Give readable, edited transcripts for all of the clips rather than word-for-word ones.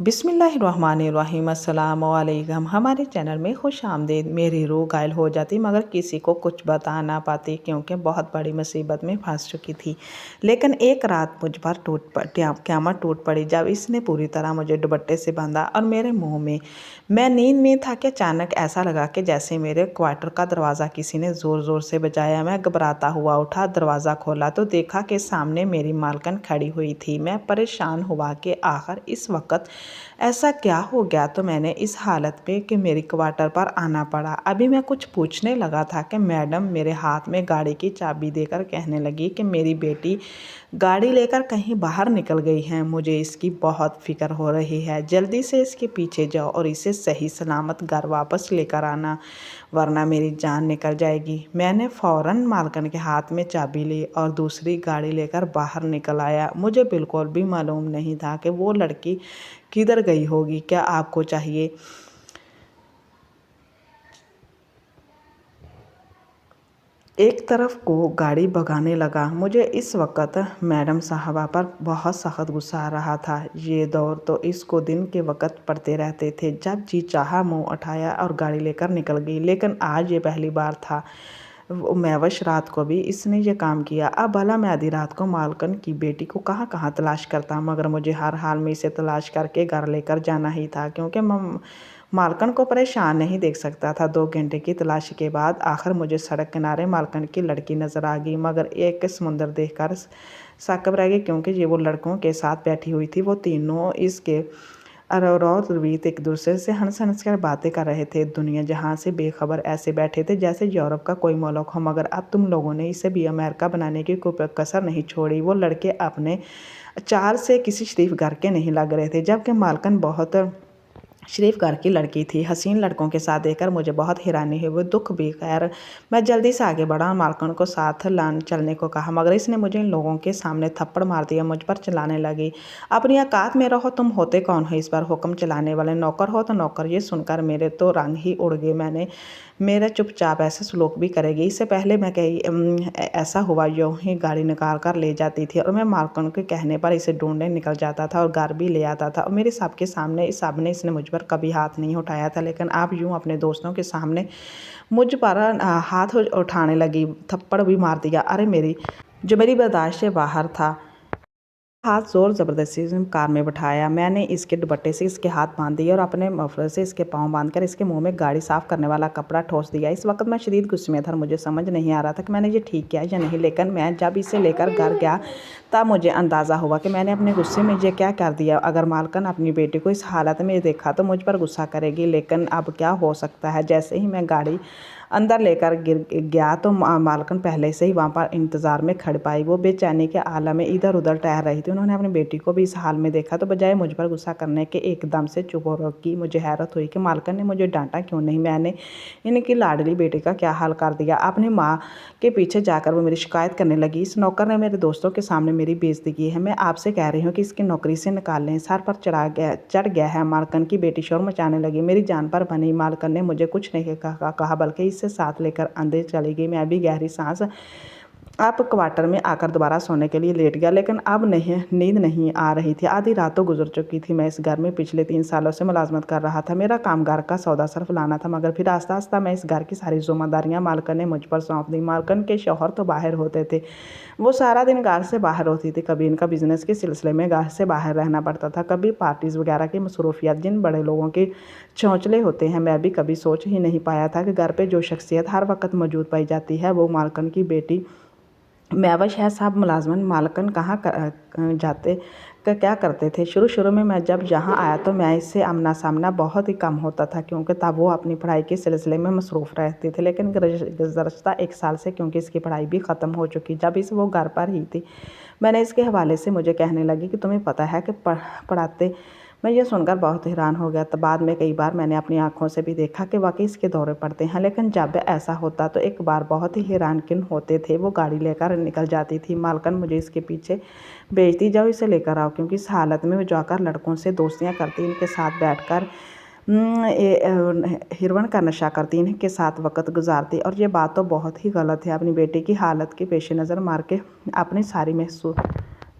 बिस्मिल्लाहिर्रहमानिर्रहीम अस्सलाम वालेकुम। हमारे चैनल में खुश आमदीद। मेरी रूह घायल हो जाती मगर किसी को कुछ बता ना पाती क्योंकि बहुत बड़ी मुसीबत में फंस चुकी थी। लेकिन एक रात मुझ पर क़यामत टूट पड़ी जब इसने पूरी तरह मुझे दुपट्टे से बांधा और मेरे मुंह में। मैं नींद में था कि अचानक ऐसा लगा कि जैसे मेरे क्वार्टर का दरवाज़ा किसी ने ज़ोर ज़ोर से बजाया। मैं घबराता हुआ उठा, दरवाज़ा खोला तो देखा कि सामने मेरी मालकिन खड़ी हुई थी। मैं परेशान हुआ कि आखिर इस वक्त ऐसा क्या हो गया तो मैंने इस हालत में कि मेरी क्वार्टर पर आना पड़ा। अभी मैं कुछ पूछने लगा था कि मैडम मेरे हाथ में गाड़ी की चाबी देकर कहने लगी कि मेरी बेटी गाड़ी लेकर कहीं बाहर निकल गई है। मुझे इसकी बहुत फिक्र हो रही है। जल्दी से इसके पीछे जाओ और इसे सही सलामत घर वापस लेकर आना, वरना मेरी जान निकल जाएगी। मैंने फ़ौरन मालकिन के हाथ में चाबी ली और दूसरी गाड़ी लेकर बाहर निकल आया। मुझे बिल्कुल भी मालूम नहीं था कि वो लड़की किधर गई होगी। क्या आपको चाहिए? एक तरफ को गाड़ी भगाने लगा। मुझे इस वक्त मैडम साहबा पर बहुत सख्त गुस्सा आ रहा था। ये दौर तो इसको दिन के वक्त पड़ते रहते थे, जब जी चाहा मुंह उठाया और गाड़ी लेकर निकल गई। लेकिन आज ये पहली बार था। मैवश रात को भी इसने ये काम किया। अब भला मैं आधी रात को मालकिन की बेटी को कहाँ कहाँ तलाश करता, मगर मुझे हर हाल में इसे तलाश करके घर लेकर जाना ही था क्योंकि मालकिन को परेशान नहीं देख सकता था। 2 घंटे की तलाशी के बाद आखिर मुझे सड़क किनारे मालकिन की लड़की नज़र आ गई, मगर एक समुंदर देखकर साकब रह गई क्योंकि ये वो लड़कों के साथ बैठी हुई थी। वो तीनों इसके और ध्रुवीत एक दूसरे से हंस हंस कर बातें कर रहे थे। दुनिया जहाँ से बेखबर ऐसे बैठे थे जैसे यूरोप का कोई मुल्क हो, मगर अब तुम लोगों ने इसे भी अमेरिका बनाने की कोई कसर नहीं छोड़ी। वो लड़के अपने चाल से किसी शरीफ घर के नहीं लग रहे थे, जबकि मालकिन बहुत शरीफ घर की लड़की थी। हसीन लड़कों के साथ देखकर मुझे बहुत हैरानी हुई। वो दुख भी खैर। मैं जल्दी से आगे बढ़ा और मालकिन को साथ लान चलने को कहा, मगर इसने मुझे इन लोगों के सामने थप्पड़ मार दिया। मुझ पर चिल्लाने लगी, अपनी औकात में रहो, तुम होते कौन हो इस पर हुक्म चलाने वाले? नौकर हो तो नौकर। ये सुनकर मेरे तो रंग ही उड़ गए। मैंने मेरा चुपचाप ऐसे सलूक भी करेगी। इससे पहले मैं कहीं ऐसा हुआ यूँ ही गाड़ी निकाल कर ले जाती थी और मैं मालकिन के कहने पर इसे ढूंढने निकल जाता था और घर भी ले आता था। और मेरे सबके सामने इस सामने इसने मुझ पर कभी हाथ नहीं उठाया था, लेकिन अब यूँ अपने दोस्तों के सामने मुझ पर हाथ उठाने लगी, थप्पड़ भी मार दिया। अरे मेरी जो मेरी बर्दाश्त से बाहर था। हाथ जोर ज़बरदस्ती से कार में बिठाया। मैंने इसके दुपट्टे से इसके हाथ बांध दिए और अपने मफलर से इसके पाँव बांधकर इसके मुंह में गाड़ी साफ़ करने वाला कपड़ा ठोस दिया। इस वक्त मैं शदीद गुस्से में था और मुझे समझ नहीं आ रहा था कि मैंने ये ठीक किया या नहीं। लेकिन मैं जब इसे लेकर घर गया तब मुझे अंदाज़ा हुआ कि मैंने अपने गुस्से में ये क्या कर दिया। अगर मालकिन अपनी बेटी को इस हालत में देखा तो मुझ पर गुस्सा करेगी, लेकिन अब क्या हो सकता है। जैसे ही मैं गाड़ी अंदर लेकर गिर गया तो मालकिन पहले से ही वहाँ पर इंतज़ार में खड़ पाई। वो बेचैनी के आलम में इधर उधर टहल रही थी। उन्होंने अपनी बेटी को भी इस हाल में देखा तो बजाय मुझ पर गुस्सा करने के एकदम से चुप हो रखी। मुझे हैरत हुई कि मालकिन ने मुझे डांटा क्यों नहीं। मैंने इनकी लाडली बेटी का क्या हाल कर दिया। अपनी माँ के पीछे जाकर वो मेरी शिकायत करने लगी, इस नौकर ने मेरे दोस्तों के सामने मेरी बेइज्जती की है। मैं आपसे कह रही हूँ कि इसकी नौकरी से निकाल लें। सर पर चढ़ गया है। मालकिन की बेटी शोर मचाने लगी, मेरी जान पर बनी। मालकिन ने मुझे कुछ नहीं कहा बल्कि इससे साथ लेकर अंदर चली गई। मैं भी गहरी सांस अब क्वार्टर में आकर दोबारा सोने के लिए लेट गया, लेकिन अब नींद नहीं आ रही थी। आधी रात तो गुजर चुकी थी। मैं इस घर में पिछले 3 सालों से मुलाजमत कर रहा था। मेरा काम घर का सौदा सर्फ लाना था, मगर फिर आस्ता आस्ता मैं इस घर की सारी जिम्मेदारियां मालकिन ने मुझ पर सौंप दी। मालकिन के शौहर तो बाहर होते थे, वो सारा दिन घर से बाहर होती थी। कभी इनका बिजनेस के सिलसिले में घर से बाहर रहना पड़ता था, कभी पार्टीज़ वगैरह की मसरूफियात जिन बड़े लोगों के चौंचले होते हैं। मैं भी कभी सोच ही नहीं पाया था कि घर पे जो शख्सियत हर वक्त मौजूद पाई जाती है वो मालकिन की बेटी मैवश है। साहब मुलाजमन मालकिन कहाँ जाते क्या करते थे। शुरू शुरू में मैं जब यहाँ आया तो मैं इससे आमना सामना बहुत ही कम होता था क्योंकि तब वो अपनी पढ़ाई के सिलसिले में मसरूफ़ रहते थे। लेकिन गुज़श्ता 1 साल से क्योंकि इसकी पढ़ाई भी ख़त्म हो चुकी, जब वो घर पर ही थी, मैंने इसके हवाले से मुझे कहने लगी कि तुम्हें पता है कि पढ़ाते। मैं ये सुनकर बहुत हैरान हो गया। तो बाद में कई बार मैंने अपनी आंखों से भी देखा कि वाकई इसके दौरे पड़ते हैं, लेकिन जब ऐसा होता तो एक बार बहुत ही हैरानकिन होते थे। वो गाड़ी लेकर निकल जाती थी। मालकिन मुझे इसके पीछे भेजती, जाओ इसे लेकर आओ, क्योंकि इस हालत में वो जाकर लड़कों से दोस्तियाँ करती, इनके साथ बैठकर हिरवन का नशा करती, इनके साथ वक्त गुजारती। और ये बात तो बहुत ही गलत है। अपनी बेटी की हालत के पेश नज़र मार के अपनी सारी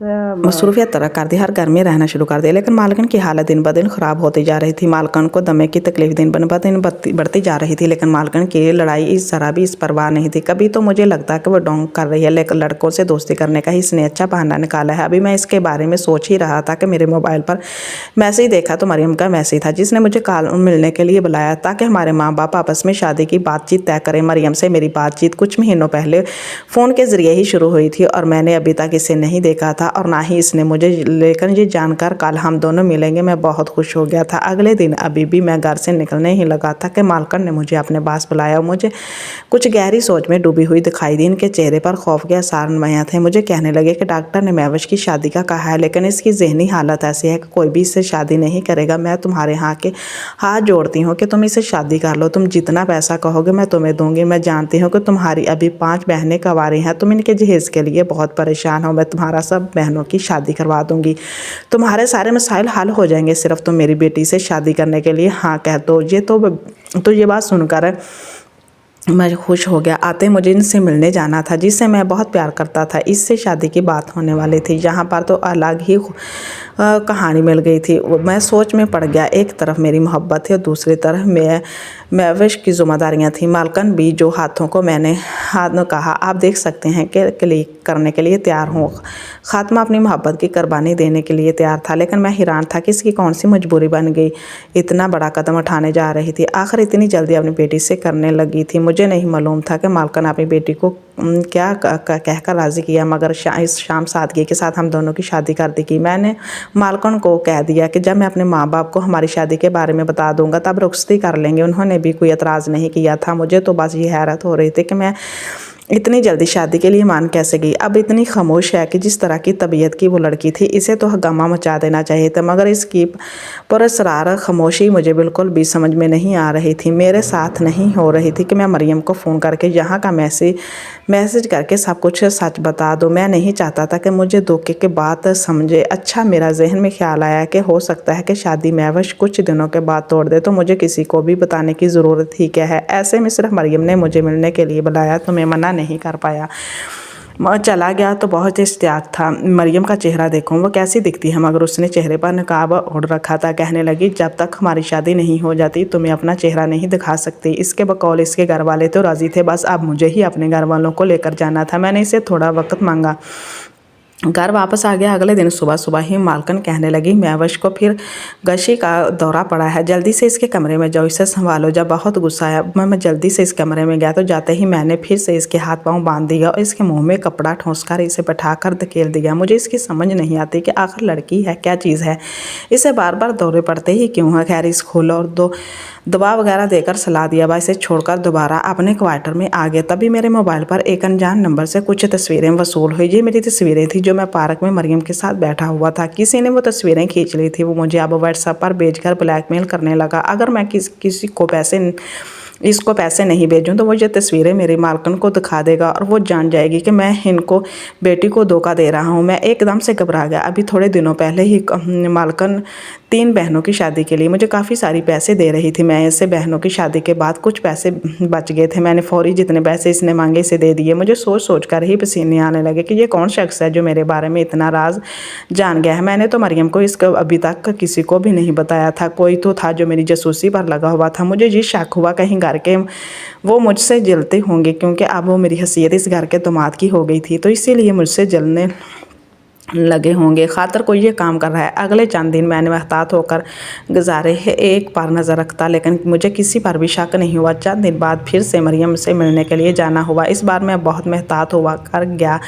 मसरूफियत तरक कर दी, हर घर में रहना शुरू कर दिया। लेकिन मालकिन की हालत दिन ब दिन ख़राब होती जा रही थी। मालकिन को दमे की तकलीफ दिन ब दिन बढ़ती जा रही थी। लेकिन मालकिन की लड़ाई इस जरा भी इस परवाह नहीं थी। कभी तो मुझे लगता कि वो ढोंग कर रही है, लेकिन लड़कों से दोस्ती करने का ही इसने अच्छा बहाना निकाला है। अभी मैं इसके बारे में सोच ही रहा था कि मेरे मोबाइल पर मैसेज देखा तो मरियम का मैसेज था, जिसने मुझे कॉल मिलने के लिए बुलाया ताकि हमारे माँ बाप आपस में शादी की बातचीत तय करें। मरियम से मेरी बातचीत कुछ महीनों पहले फ़ोन के ज़रिए ही शुरू हुई थी और मैंने अभी तक इसे नहीं देखा था और ना ही इसने मुझे। लेकिन ये जानकर कल हम दोनों मिलेंगे मैं बहुत खुश हो गया था। अगले दिन अभी भी मैं घर से निकलने ही लगा था कि मालकिन ने मुझे अपने पास बुलाया। मुझे कुछ गहरी सोच में डूबी हुई दिखाई दी। इनके चेहरे पर खौफ के आसार नुमायां थे। मुझे कहने लगे कि डॉक्टर ने महविश की शादी का कहा है, लेकिन इसकी जहनी हालत ऐसी है कि कोई भी इससे शादी नहीं करेगा। मैं तुम्हारे यहाँ के हाथ जोड़ती हूँ कि तुम इसे शादी कर लो। तुम जितना पैसा कहोगे मैं तुम्हें दूंगी। मैं जानती हूँ कि तुम्हारी अभी 5 बहनें कंवारी हैं, तुम इनके जहेज़ के लिए बहुत परेशान हो। मैं तुम्हारा सब बहनों की शादी करवा दूंगी, तुम्हारे सारे मसाइल हल हो जाएंगे। सिर्फ तुम मेरी बेटी से शादी करने के लिए हाँ कह दो। ये बात सुनकर मैं खुश हो गया। आते मुझे इनसे मिलने जाना था, जिससे मैं बहुत प्यार करता था। इससे शादी की बात होने वाली थी। यहाँ पर तो अलग ही कहानी मिल गई थी। मैं सोच में पड़ गया। एक तरफ मेरी मोहब्बत थी और दूसरी तरफ महविश की जिम्मेदारियाँ थी। मालकिन भी जो हाथों को मैंने हाथ में कहा, आप देख सकते हैं कि क्लिक करने के लिए तैयार हूँ। खात्मा अपनी मोहब्बत की कुर्बानी देने के लिए तैयार था, लेकिन मैं हैरान था कि इसकी कौन सी मजबूरी बन गई। इतना बड़ा कदम उठाने जा रही थी, आखिर इतनी जल्दी अपनी बेटी से करने लगी थी। मुझे नहीं मालूम था कि मालकिन अपनी बेटी को क्या कहकर राज़ी किया, मगर इस शाम सादगी के साथ हम दोनों की शादी कर दी। मैंने मालकिन को कह दिया कि जब मैं अपने माँ बाप को हमारी शादी के बारे में बता दूंगा तब रुखसती कर लेंगे। उन्होंने भी कोई एतराज़ नहीं किया था। मुझे तो बस ये हैरत हो रही थी कि मैं इतनी जल्दी शादी के लिए मान कैसे गई। अब इतनी खामोश है कि जिस तरह की तबीयत की वो लड़की थी, इसे तो हंगामा मचा देना चाहिए था, मगर इसकी पुरस्रार खामोशी मुझे बिल्कुल भी समझ में नहीं आ रही थी। मेरे साथ नहीं हो रही थी कि मैं मरियम को फ़ोन करके यहाँ का मैसेज करके सब कुछ सच बता दूँ। मैं नहीं चाहता था कि मुझे धोखे के बात समझे। अच्छा, मेरा जहन में ख्याल आया कि हो सकता है कि शादी महविश कुछ दिनों के बाद तोड़ दे, तो मुझे किसी को भी बताने की ज़रूरत ही क्या है। ऐसे में सिर्फ मरियम ने मुझे मिलने के लिए बुलाया तो मैं मना नहीं कर पाया। मैं चला गया तो बहुत इश्तियाक था। मरियम का चेहरा देखूं, वो कैसी दिखती है, मगर उसने चेहरे पर नकाब ओढ़ रखा था। कहने लगी, जब तक हमारी शादी नहीं हो जाती तुम्हें अपना चेहरा नहीं दिखा सकती। इसके बकौल इसके घर वाले तो राज़ी थे, बस अब मुझे ही अपने घर वालों को लेकर जाना था। मैंने इसे थोड़ा वक्त मांगा, घर वापस आ गया। अगले दिन सुबह सुबह ही मालकिन कहने लगी, महविश को फिर गशी का दौरा पड़ा है, जल्दी से इसके कमरे में जाओ, इसे संभालो। जब बहुत गुस्सा आया मैं जल्दी से इस कमरे में गया तो जाते ही मैंने फिर से इसके हाथ पांव बांध दिया और इसके मुंह में कपड़ा ठोंसकर इसे बैठाकर धकेल दिया। मुझे इसकी समझ नहीं आती कि आखिर लड़की है क्या चीज़ है, इसे बार बार दौरे पड़ते ही क्यों है। खैर, इस खोलो और दवा वगैरह देकर सलाह दिया। वह इसे छोड़कर दोबारा अपने क्वार्टर में आ गया। तभी मेरे मोबाइल पर एक अनजान नंबर से कुछ तस्वीरें वसूल हुई। ये मेरी तस्वीरें थी जो मैं पार्क में मरियम के साथ बैठा हुआ था। किसी ने वो तस्वीरें खींच ली थी। वो मुझे अब व्हाट्सएप पर भेजकर ब्लैकमेल करने लगा। अगर मैं किसी को इसको पैसे नहीं भेजूं तो वो ये तस्वीरें मेरे मालकिन को दिखा देगा और वो जान जाएगी कि मैं इनको बेटी को धोखा दे रहा हूं। मैं एकदम से घबरा गया। अभी थोड़े दिनों पहले ही मालकिन 3 बहनों की शादी के लिए मुझे काफ़ी सारी पैसे दे रही थी। मैं इससे बहनों की शादी के बाद कुछ पैसे बच गए थे। मैंने फौरी जितने पैसे इसने मांगे इसे दे दिए। मुझे सोच कर ही पसीने आने लगे कि ये कौन शख्स है जो मेरे बारे में इतना राज जान गया है। मैंने तो मरियम को इसको अभी तक किसी को भी नहीं बताया था। कोई तो था जो मेरी जासूसी पर लगा हुआ था। मुझे ये शक हुआ कहीं घर के वो मुझसे जलते होंगे, क्योंकि अब वो मेरी हैसियत इस घर के दामाद की हो गई थी, तो इसीलिए मुझसे जलने लगे होंगे। खातर कोई ये काम कर रहा है। अगले चंद दिन मैंने महतात होकर गुजारे है, एक पर नज़र रखता, लेकिन मुझे किसी पर भी शक नहीं हुआ। चंद दिन बाद फिर से मरियम से मिलने के लिए जाना हुआ। इस बार मैं बहुत महतात हुआ कर गया,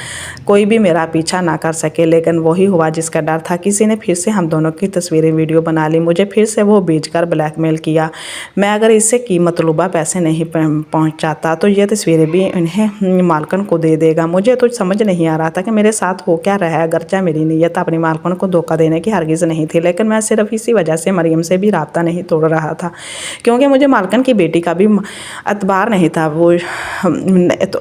कोई भी मेरा पीछा ना कर सके। लेकिन वही हुआ जिसका डर था। किसी ने फिर से हम दोनों की तस्वीरें वीडियो बना ली। मुझे फिर से वो भेजकर ब्लैकमेल किया। मैं अगर इससे की मतलूबा पैसे नहीं पहुँचाता तो ये तस्वीरें भी इन्हें मालकिन को दे देगा। मुझे तो समझ नहीं आ रहा था कि मेरे साथ हो क्या रहा है। अगर मेरी नीयत अपनी मालकिन को धोखा देने की हरगिज़ नहीं थी, लेकिन मैं सिर्फ इसी वजह से मरियम से भी राब्ता नहीं तोड़ रहा था, क्योंकि मुझे मालकिन की बेटी का भी एतबार नहीं था। वो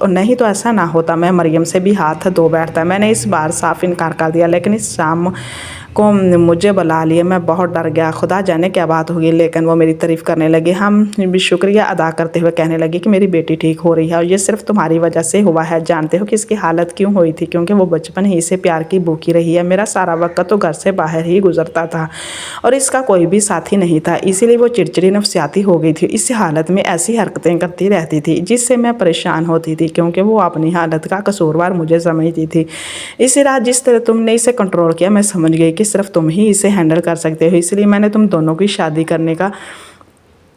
नहीं तो ऐसा ना होता, मैं मरियम से भी हाथ धो बैठता। मैंने इस बार साफ इनकार कर दिया। लेकिन इस शाम को मुझे बुला लिया। मैं बहुत डर गया, खुदा जाने क्या बात होगी, लेकिन वो मेरी तारीफ़ करने लगी। हम भी शुक्रिया अदा करते हुए कहने लगे कि मेरी बेटी ठीक हो रही है और ये सिर्फ तुम्हारी वजह से हुआ है। जानते हो कि इसकी हालत क्यों हुई थी? क्योंकि वो बचपन ही से प्यार की भूखी रही है। मेरा सारा वक्त तो घर से बाहर ही गुजरता था और इसका कोई भी साथी नहीं था, इसीलिए वो चिड़चिड़ी नफसियाती हो गई थी। इस हालत में ऐसी हरकतें करती रहती थी जिससे मैं परेशान होती थी, क्योंकि वो अपनी हालत का कसूरवार मुझे समझती थी। इसी रात जिस तरह तुमने इसे कंट्रोल किया, मैं समझ गई कि सिर्फ तुम ही इसे हैंडल कर सकते हो, इसलिए मैंने तुम दोनों की शादी करने का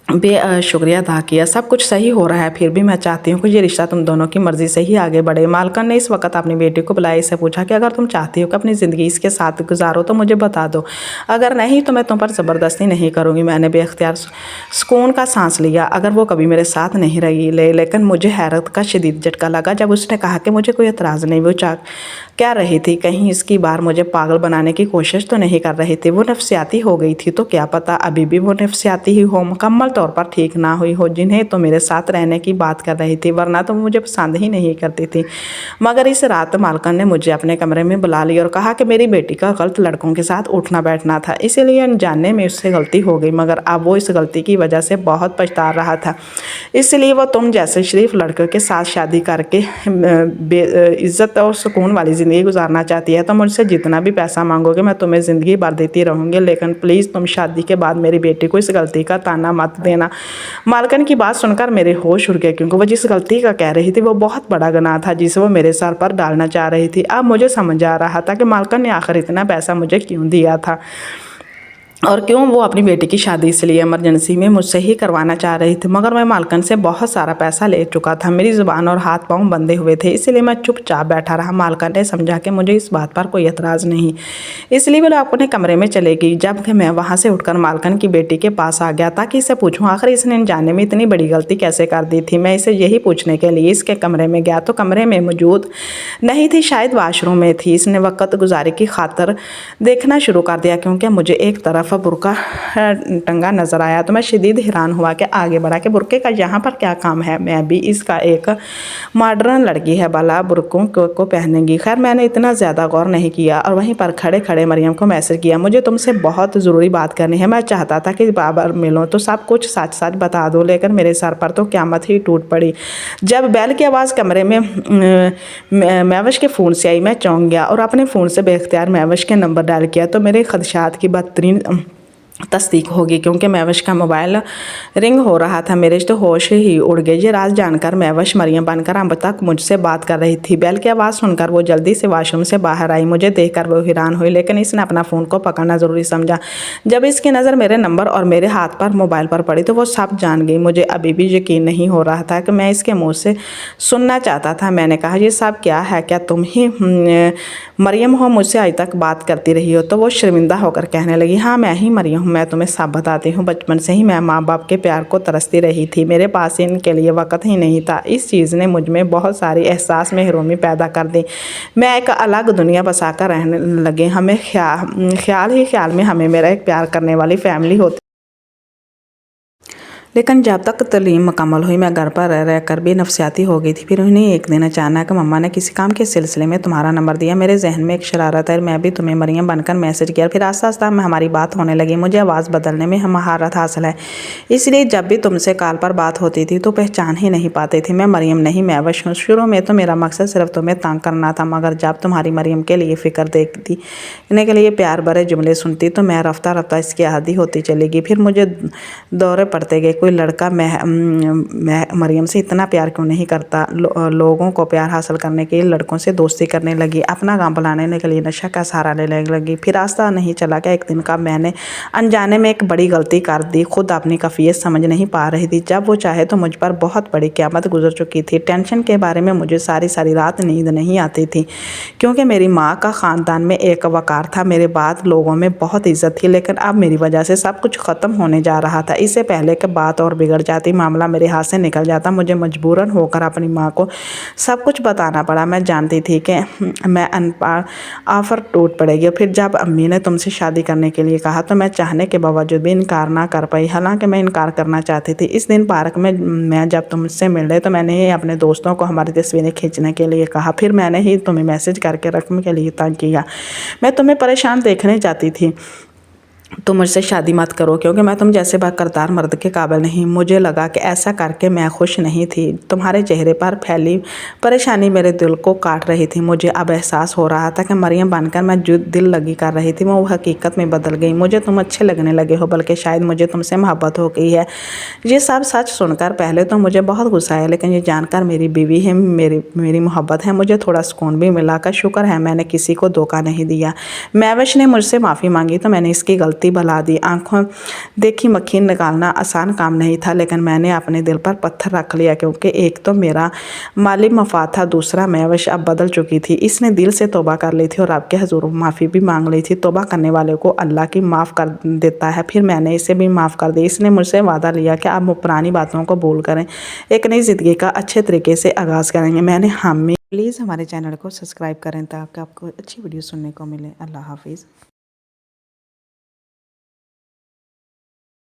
शुक्रिया अदा किया। सब कुछ सही हो रहा है, फिर भी मैं चाहती हूँ कि ये रिश्ता तुम दोनों की मर्ज़ी से ही आगे बढ़े। मालकन ने इस वक्त अपनी बेटी को बुलाया, इससे पूछा कि अगर तुम चाहती हो कि अपनी ज़िंदगी इसके साथ गुजारो तो मुझे बता दो, अगर नहीं तो मैं तुम पर ज़बरदस्ती नहीं करूँगी। मैंने बेख्तियार सुकून का सांस लिया। अगर वो कभी मेरे साथ नहीं रही लेकिन मुझे हैरत का शदीद झटका लगा जब उसने कहा कि मुझे कोई एतराज़ नहीं। वो क्या रही थी, कहीं इसकी बार मुझे पागल बनाने की कोशिश तो नहीं कर रही थी। वो नफसियाती हो गई थी तो क्या पता अभी भी वो नफसियाती ही हो, मुकम्मल तौर पर ठीक ना हुई हो, जिन्हें तो मेरे साथ रहने की बात कर रही थी, वरना तो मुझे पसंद ही नहीं करती थी। मगर इस रात मालकन ने मुझे अपने कमरे में बुला लिया और कहा कि मेरी बेटी का गलत लड़कों के साथ उठना बैठना था, इसीलिए अनजाने में उससे गलती हो गई। मगर अब वो इस गलती की वजह से बहुत पछता रहा था, इसलिए वो तुम जैसे शरीफ लड़के के साथ शादी करके इज्जत और सुकून वाली ज़िंदगी गुजारना चाहती है। तो मुझसे जितना भी पैसा मांगोगे मैं तुम्हें ज़िंदगी भर देती रहूँगी, लेकिन प्लीज़ तुम शादी के बाद मेरी बेटी को इस गलती का ताना मत देना। मालकन की बात सुनकर मेरे होश उड़ गए, क्योंकि वो जिस गलती का कह रही थी वो बहुत बड़ा गुनाह था जिसे वो मेरे सर पर डालना चाह रही थी। अब मुझे समझ आ रहा था कि मालकन ने आखिर इतना पैसा मुझे क्यों दिया था और क्यों वो अपनी बेटी की शादी इसलिए इमरजेंसी में मुझसे ही करवाना चाह रही थी। मगर मैं मालकन से बहुत सारा पैसा ले चुका था, मेरी ज़ुबान और हाथ पांव बंधे हुए थे, इसलिए मैं चुपचाप बैठा रहा। मालकन ने समझा कि मुझे इस बात पर कोई एतराज़ नहीं, इसलिए वो अपने कमरे में चले गई। जब कि मैं वहाँ से उठकर मालकन की बेटी के पास आ गया ताकि इसे पूछूँ आखिर इसने अनजाने में इतनी बड़ी गलती कैसे कर दी थी। मैं इसे यही पूछने के लिए इसके कमरे में गया तो कमरे में मौजूद नहीं थी, शायद वाशरूम में थी। इसने वक्त गुजारी की खातर देखना शुरू कर दिया, क्योंकि मुझे एक तरफ बुर्का टंगा नजर आया तो मैं शदीद हैरान हुआ कि आगे बढ़ा कि बुर्के का यहाँ पर क्या काम है। मैं भी इसका एक मॉडर्न लड़की है, भला बुर्कों को पहनेंगी। खैर मैंने इतना ज़्यादा गौर नहीं किया और वहीं पर खड़े खड़े मरियम को मैसेज किया, मुझे तुमसे बहुत ज़रूरी बात करनी है। मैं चाहता था कि बाबर मिलो तो सब कुछ सच सच बता दो, लेकिन मेरे सर पर तो क़यामत ही टूट पड़ी। जब बैल की आवाज़ कमरे में महविश के फ़ोन से आई, मैं चौंक गया और अपने फ़ोन से बेख्तियार महविश के नंबर डायल किया तो मेरे खदशात की बदतरीन तस्दीक होगी, क्योंकि महविश का मोबाइल रिंग हो रहा था। मेरे तो होश ही उड़ गए। ये राज जानकर महविश मरियम बनकर अब तक मुझसे बात कर रही थी। बैल की आवाज़ सुनकर वो जल्दी से वाशरूम से बाहर आई। मुझे देखकर वो हैरान हुई, लेकिन इसने अपना फ़ोन को पकड़ना ज़रूरी समझा। जब इसकी नज़र मेरे नंबर और मेरे हाथ पर मोबाइल पर पड़ी तो वो सब जान गई। मुझे अभी भी यकीन नहीं हो रहा था कि मैं इसके मुँह से सुनना चाहता था। मैंने कहा, ये सब क्या है? क्या तुम ही मरियम हो? मुझसे आज तक बात करती रही हो? तो वो शर्मिंदा होकर कहने लगी, हाँ मैं ही मरियम हूँ। मैं तुम्हें सब बताती हूँ। बचपन से ही मैं माँ बाप के प्यार को तरसती रही थी, मेरे पास इनके लिए वक्त ही नहीं था। इस चीज़ ने मुझ में बहुत सारी एहसास महरूमी पैदा कर दी। मैं एक अलग दुनिया बसा कर रहने लगे। हमें ख्याल में हमें मेरा एक प्यार करने वाली फैमिली होती, लेकिन जब तक तलीम मुकम्मल हुई मैं घर पर रह कर भी नफसियाती हो गई थी। फिर उन्हें एक दिन अचानक मम्मा ने किसी काम के सिलसिले में तुम्हारा नंबर दिया। मेरे जहन में एक शरारत है, मैं भी तुम्हें मरियम बनकर मैसेज किया। फिर आस्ता आस्ता हमारी बात होने लगी। मुझे आवाज़ बदलने में महारत हासिल है, इसलिए जब भी तुमसे कॉल पर बात होती थी तो पहचान ही नहीं पाती थी। मैं मरियम नहीं महविश हूँ। शुरू में तो मेरा मकसद सिर्फ तुम्हें तंग करना था, मगर जब तुम्हारी मरियम के लिए फ़िक्र देखती, इन्हें के लिए प्यार भरे जुमले सुनती तो मैं रफ्ता रफ्ता इसकी आदी होती चलेगी। फिर मुझे दौरे पड़ते गए, कोई लड़का मरियम से इतना प्यार क्यों नहीं करता। लोगों को प्यार हासिल करने के लिए लड़कों से दोस्ती करने लगी, अपना काम बुलाने के लिए नशा का सहारा लेने लगी। फिर रास्ता नहीं चला कि एक दिन का मैंने अनजाने में एक बड़ी गलती कर दी। खुद अपनी कैफियत समझ नहीं पा रही थी। जब वो चाहे तो मुझ पर बहुत बड़ी क़यामत गुजर चुकी थी। टेंशन के बारे में मुझे सारी सारी रात नींद नहीं आती थी, क्योंकि मेरी माँ का ख़ानदान में एक वक़ार था, मेरे बाद लोगों में बहुत इज्जत थी, लेकिन अब मेरी वजह से सब कुछ ख़त्म होने जा रहा था। इससे पहले कि बात बात और बिगड़ जाती, मामला मेरे हाथ से निकल जाता। मुझे मजबूरन होकर अपनी माँ को सब कुछ बताना पड़ा। मैं जानती थी कि मैं अनपढ़ ऑफर टूट पड़ेगी। फिर जब अम्मी ने तुमसे शादी करने के लिए कहा तो मैं चाहने के बावजूद भी इनकार ना कर पाई। हालांकि मैं इनकार करना चाहती थी। इस दिन पार्क में मैं जब तुमसे मिले तो मैंने ही अपने दोस्तों को हमारी तस्वीरें खींचने के लिए कहा। फिर मैंने ही तुम्हें मैसेज करके रकम के लिए तंग किया। मैं तुम्हें परेशान देखने जाती थी। तुम मुझसे शादी मत करो क्योंकि मैं तुम जैसे बाकरदार मर्द के काबिल नहीं। मुझे लगा कि ऐसा करके मैं खुश नहीं थी। तुम्हारे चेहरे पर फैली परेशानी मेरे दिल को काट रही थी। मुझे अब एहसास हो रहा था कि मरियम बनकर मैं जो दिल लगी कर रही थी वो हकीकत में बदल गई। मुझे तुम अच्छे लगने लगे हो, बल्कि शायद मुझे तुमसे मोहब्बत हो गई है। ये सब सच सुनकर पहले तो मुझे बहुत गुस्सा आया, लेकिन ये जानकर मेरी बीवी है, मेरी मोहब्बत है, मुझे थोड़ा सुकून भी मिला। का शुक्र है मैंने किसी को धोखा नहीं दिया। महविश ने मुझसे माफ़ी मांगी तो मैंने इसकी गलती भुला दी। आंखों देखी मक्खी निकालना आसान काम नहीं था, लेकिन मैंने अपने दिल पर पत्थर रख लिया क्योंकि एक तो मेरा माली मफाद था, दूसरा महविश अब बदल चुकी थी। इसने दिल से तौबा कर ली थी और आपके हजूर माफ़ी भी मांग ली थी। तौबा करने वाले को अल्लाह की माफ़ कर देता है। फिर मैंने इसे भी माफ़ कर दी। इसने मुझसे वादा लिया कि आप पुरानी बातों को भूल करें, एक नई ज़िंदगी का अच्छे तरीके से आगाज़ करेंगे। मैंने हामी। प्लीज़ हमारे चैनल को सब्सक्राइब करें ताकि आपको अच्छी वीडियो सुनने को मिले। अल्लाह हाफिज़।